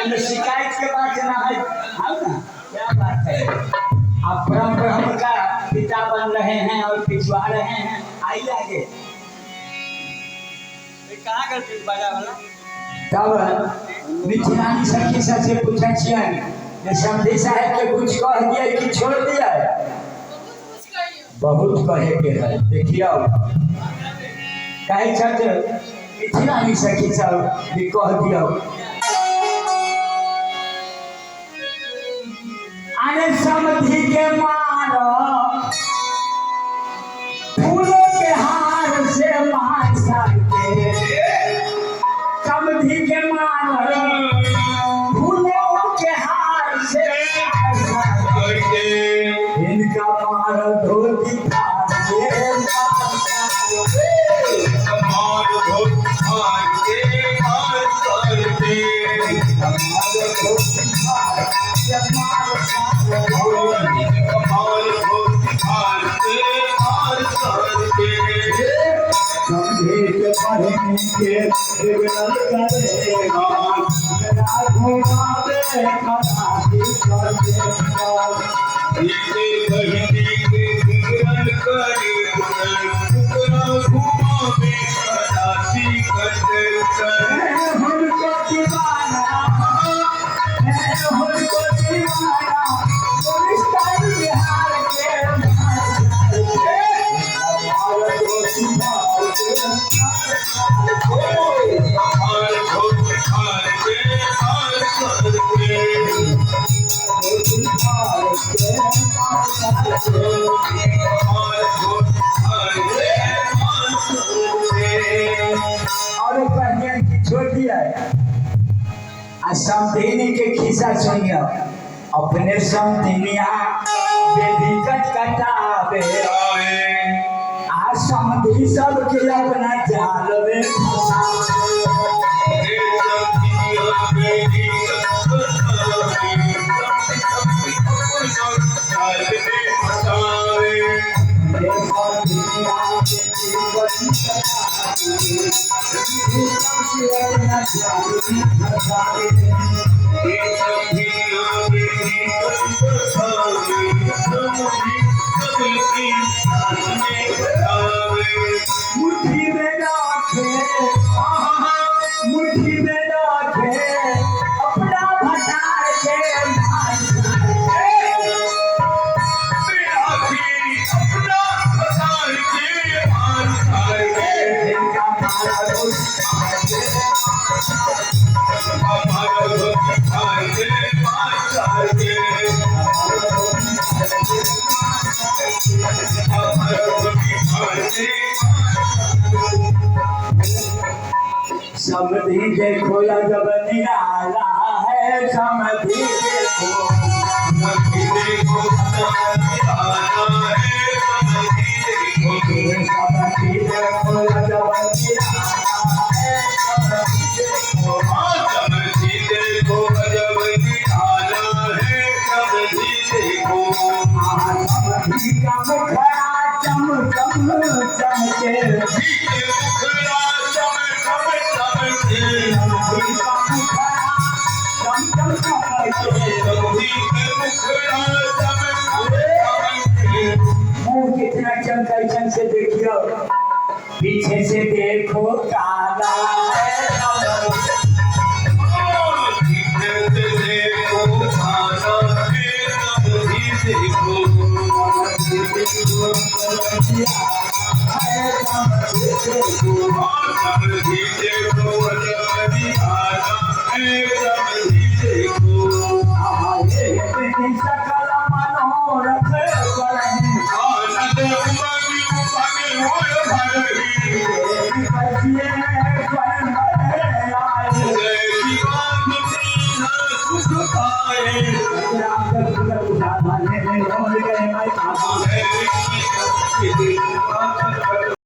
में शिकायत के बात ना है। हाँ ना, क्या बात है। आप ब्रह्म ब्रह्म का पिता बन रहे हैं और पिछवा रहे हैं। आइए आगे। कहाँ कर बाजा वाला तब मिथिलानी सखी से पूछा छियन समझे साहब के कुछ कह दिया कि छोड़ दिया। बहुत कहे के है। देखिए कहे छत्र मिथिलानी सखी सब भी कह दिया। अरे समझी के मारो फूलों के हार से मार सकते। समझी के मारो फूलों के हार से इनका मारो धोती समधिनी के खिस्सा सुनिए। अपने समधिनिया बेदिकत कटावे आ समधी सबके अपना जाल में मुट्ठी में रखे अपना भटार के समधी देखो जब निराला है। समधी देखो कितना चमकाई से देखियो। पीछे से देखो काला है। सकल मनोरथ